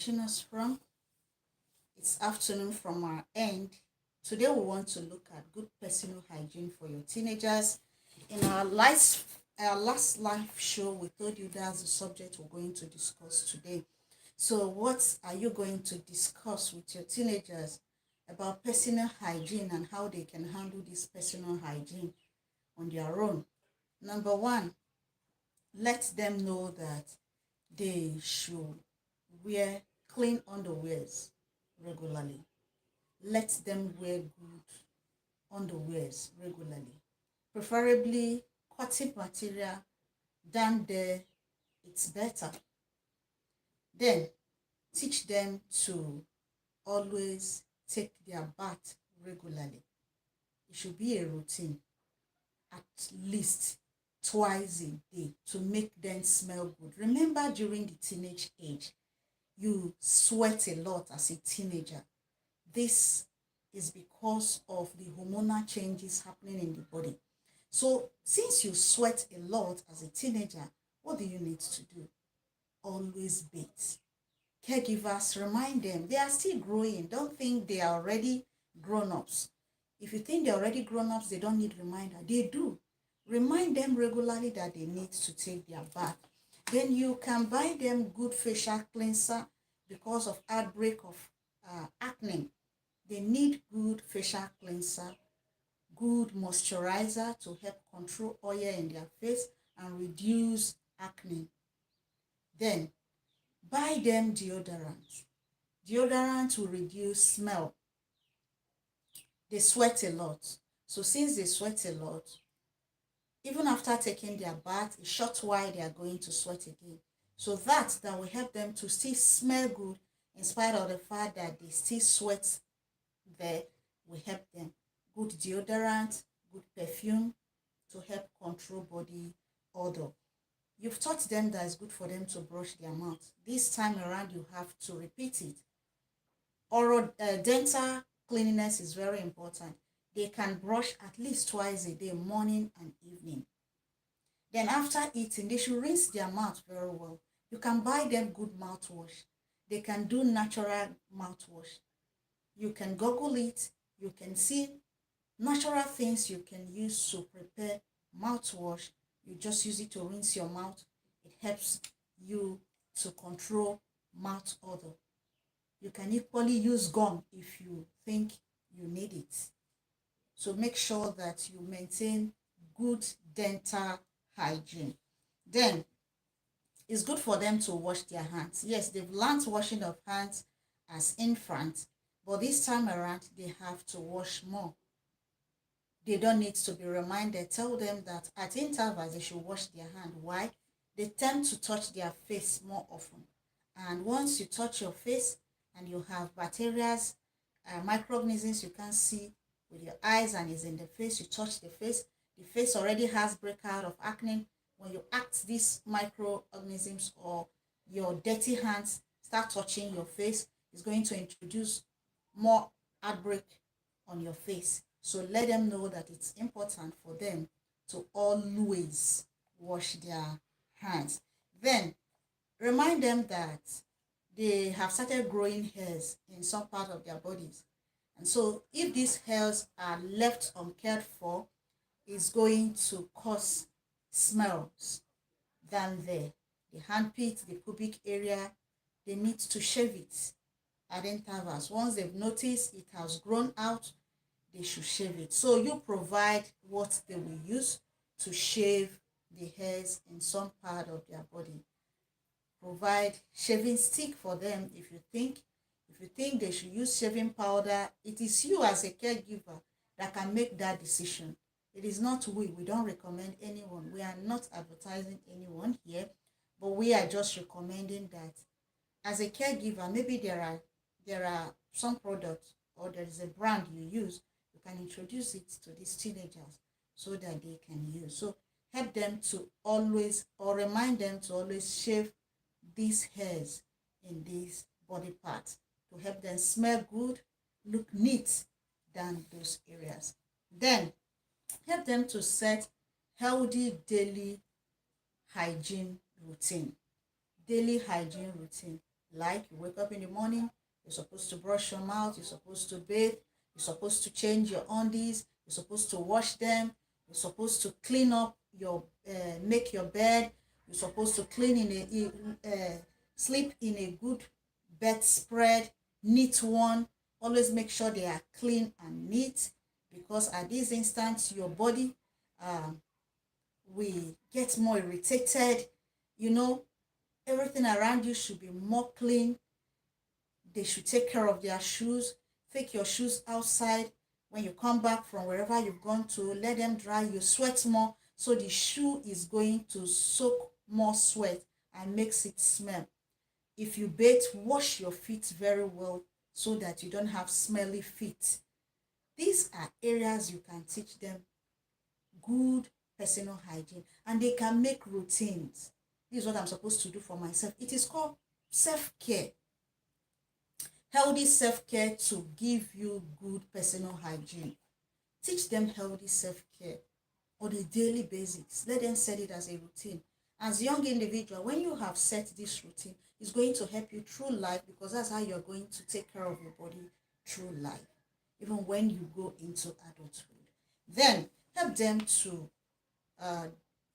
watching us from. It's afternoon from our end. Today we want to look at good personal hygiene for your teenagers. In our last live show, we told you that's the subject we're going to discuss today. So what are you going to discuss with your teenagers about personal hygiene and how they can handle this personal hygiene on their own? Number one, let them know that they should wear clean underwears regularly. Let them wear good underwears regularly. Preferably cotton material. Than there, it's better. Then teach them to always take their bath regularly. It should be a routine, at least twice a day, to make them smell good. Remember, during the teenage age, you sweat a lot as a teenager. This is because of the hormonal changes happening in the body. So since you sweat a lot as a teenager, what do you need to do? Always bathe. Caregivers, remind them they are still growing. Don't think they are already grown-ups. If you think they're already grown-ups, they don't need reminder. They do. Remind them regularly that they need to take their bath. Then you can buy them good facial cleanser because of outbreak of acne. They need good facial cleanser, good moisturizer to help control oil in their face and reduce acne. Then buy them deodorant. Deodorant will reduce smell. They sweat a lot. So since they sweat a lot, even after taking their bath, a short while they are going to sweat again. So that will help them to still smell good in spite of the fact that they still sweat there. Will help them. Good deodorant, good perfume to help control body odor. You've taught them that it's good for them to brush their mouth. This time around, you have to repeat it. Oral dental cleanliness is very important. They can brush at least twice a day, morning and evening. Then after eating, they should rinse their mouth very well. You can buy them good mouthwash. They can do natural mouthwash. You can Google it. You can see natural things you can use to prepare mouthwash. You just use it to rinse your mouth. It helps you to control mouth odor. You can equally use gum if you think you need it. So make sure that you maintain good dental hygiene. Then it's good for them to wash their hands. Yes, they've learned washing of hands as infants, but this time around they have to wash more. They don't need to be reminded. Tell them that at intervals they should wash their hand. Why? They tend to touch their face more often. And once you touch your face and you have bacteria, microorganisms you can't see with your eyes and is in the face, you touch the face already has breakout of acne. When you act these microorganisms or your dirty hands start touching your face, it's going to introduce more outbreak on your face. So let them know that it's important for them to always wash their hands. Then remind them that they have started growing hairs in some part of their bodies. And so if these hairs are left uncared for, it's going to cause smells down there. The handpit, the pubic area, they need to shave it at intervals. Once they've noticed it has grown out, they should shave it. So you provide what they will use to shave the hairs in some part of their body. Provide shaving stick for them if you think they should use shaving powder. It is you as a caregiver that can make that decision. It is not we don't recommend anyone. We are not advertising anyone here, but we are just recommending that as a caregiver, maybe there are some products or there is a brand you use, you can introduce it to these teenagers so that they can use. So help them to always or remind them to always shave these hairs in these body parts to help them smell good, look neat than those areas. Then help them to set healthy daily hygiene routine. Daily hygiene routine. Like you wake up in the morning, you're supposed to brush your mouth, you're supposed to bathe, you're supposed to change your undies, you're supposed to wash them, you're supposed to clean up your, make your bed, you're supposed to clean sleep in a good bedspread, neat one. Always make sure they are clean and neat, because at this instance your body um, will get more irritated. You know, everything around you should be more clean. They should take care of their shoes. Take your shoes outside. When you come back from wherever you've gone to, let them dry. You sweat more, so the shoe is going to soak more sweat and makes it smell. If you bathe, wash your feet very well so that you don't have smelly feet. These are areas you can teach them good personal hygiene, and they can make routines. This is what I'm supposed to do for myself. It is called self-care. Healthy self-care to give you good personal hygiene. Teach them healthy self-care on a daily basis. Let them set it as a routine. As a young individual, when you have set this routine, it's going to help you through life, because that's how you're going to take care of your body through life, even when you go into adulthood. Then help them to uh,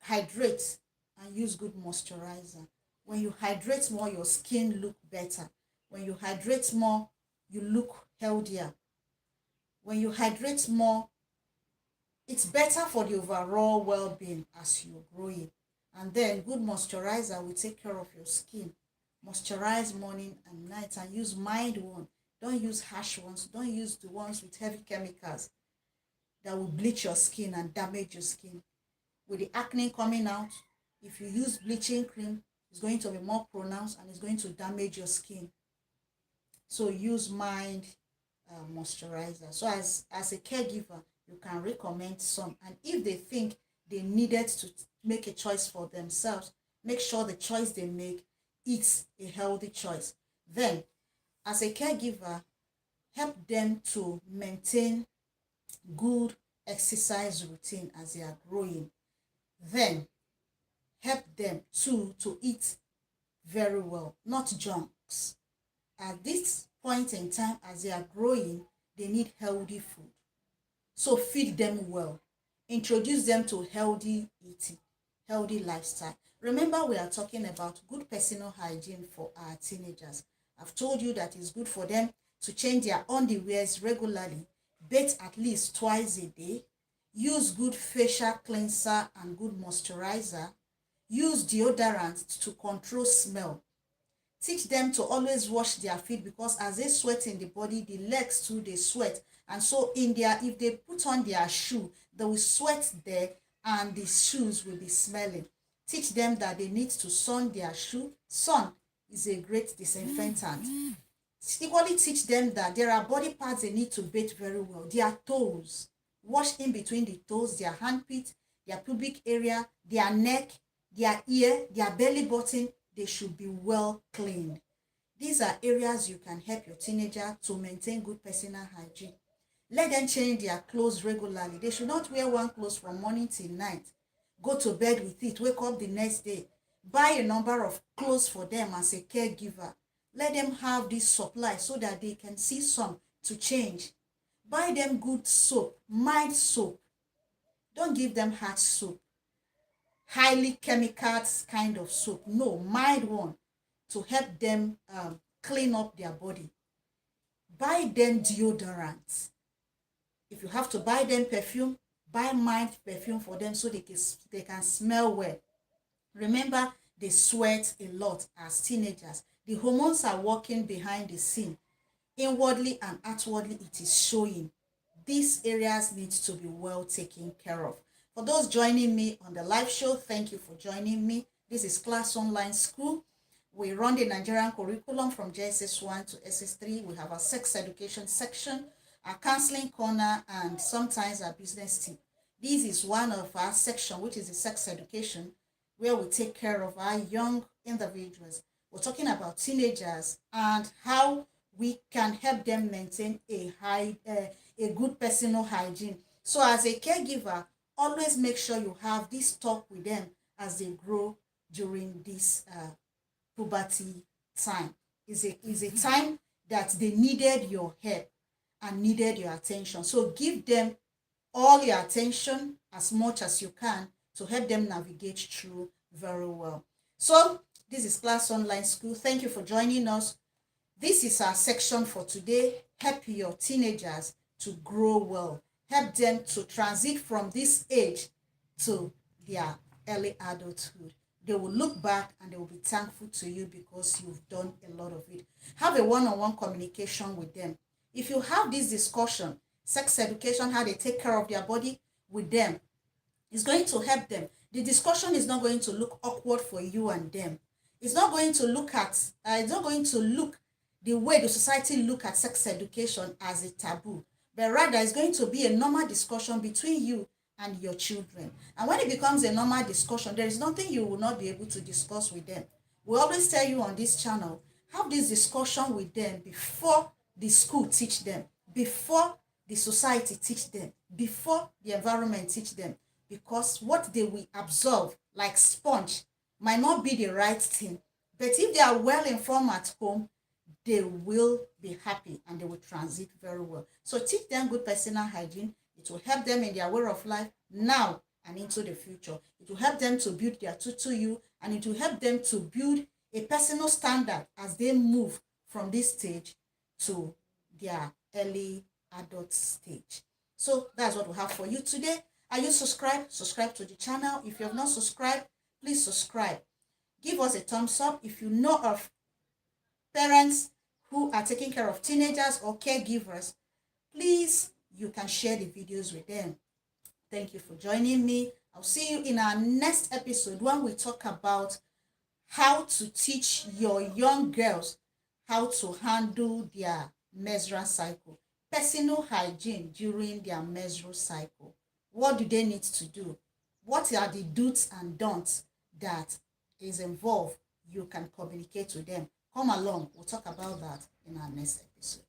hydrate and use good moisturizer. When you hydrate more, your skin look better. When you hydrate more, you look healthier. When you hydrate more, it's better for the overall well-being as you're growing. And then good moisturizer will take care of your skin. Moisturize morning and night, and use mild one. Don't use harsh ones. Don't use the ones with heavy chemicals that will bleach your skin and damage your skin. With the acne coming out, if you use bleaching cream, it's going to be more pronounced and it's going to damage your skin. So use mild moisturizer. So as a caregiver, you can recommend some, and if they think they needed to make a choice for themselves, make sure the choice they make is a healthy choice. Then as a caregiver, help them to maintain good exercise routine as they are growing. Then help them to eat very well, not junks. At this point in time, as they are growing, they need healthy food. So feed them well. Introduce them to healthy eating, healthy lifestyle. Remember, we are talking about good personal hygiene for our teenagers. I've told you that it's good for them to change their underwears regularly, bathe at least twice a day, use good facial cleanser and good moisturizer, use deodorant to control smell. Teach them to always wash their feet, because as they sweat in the body, the legs too, they sweat. And so in their, if they put on their shoe, they will sweat there and the shoes will be smelling. Teach them that they need to sun their shoe. Sun is a great disinfectant. Equally teach them that there are body parts they need to bathe very well. Their toes, wash in between the toes, their handpit, their pubic area, their neck, their ear, their belly button. They should be well cleaned. These are areas you can help your teenager to maintain good personal hygiene. Let them change their clothes regularly. They should not wear one clothes from morning till night. Go to bed with it, wake up the next day. Buy a number of clothes for them as a caregiver. Let them have this supply so that they can see some to change. Buy them good soap, mild soap. Don't give them hard soap, highly chemical kind of soap. No, mild one to help them clean up their body. Buy them deodorant. If you have to buy them perfume, buy mild perfume for them so they can smell well. Remember, they sweat a lot as teenagers. The hormones are working behind the scene. Inwardly and outwardly, it is showing. These areas need to be well taken care of. For those joining me on the live show, thank you for joining me. This is Class Online School. We run the Nigerian curriculum from JSS 1 to SS3. We have our sex education section, our counseling corner, and sometimes our business team. This is one of our section, which is the sex education, where we take care of our young individuals. We're talking about teenagers and how we can help them maintain a good personal hygiene. So as a caregiver, always make sure you have this talk with them as they grow during this puberty time. is a time that they needed your help and needed your attention. So give them all your attention as much as you can to help them navigate through very well. So this is Class Online School. Thank you for joining us. This is our section for today. Help your teenagers to grow well. Help them to transit from this age to their early adulthood. They will look back and they will be thankful to you because you've done a lot of it. Have a one-on-one communication with them. If you have this discussion, sex education, how they take care of their body with them, it's going to help them. The discussion is not going to look awkward for you and them. It's not going to look the way the society look at sex education as a taboo, but rather it's going to be a normal discussion between you and your children. And when it becomes a normal discussion, there is nothing you will not be able to discuss with them. We always tell you on this channel, have this discussion with them before the school teach them, before the society teach them, before the environment teach them, because what they will absorb like sponge might not be the right thing. But if they are well informed at home, they will be happy and they will transit very well. So teach them good personal hygiene. It will help them in their way of life now and into the future. It will help them to build their tutu you, and it will help them to build a personal standard as they move from this stage to their early adult stage. So that's what we have for you today. Are you subscribed? Subscribe to the channel. If you have not subscribed, please subscribe. Give us a thumbs up. If you know of parents who are taking care of teenagers or caregivers, please, you can share the videos with them. Thank you for joining me. I'll see you in our next episode when we talk about how to teach your young girls how to handle their menstrual cycle. Personal hygiene during their menstrual cycle. What do they need to do? What are the do's and don'ts that is involved? You can communicate to them. Come along. We'll talk about that in our next episode.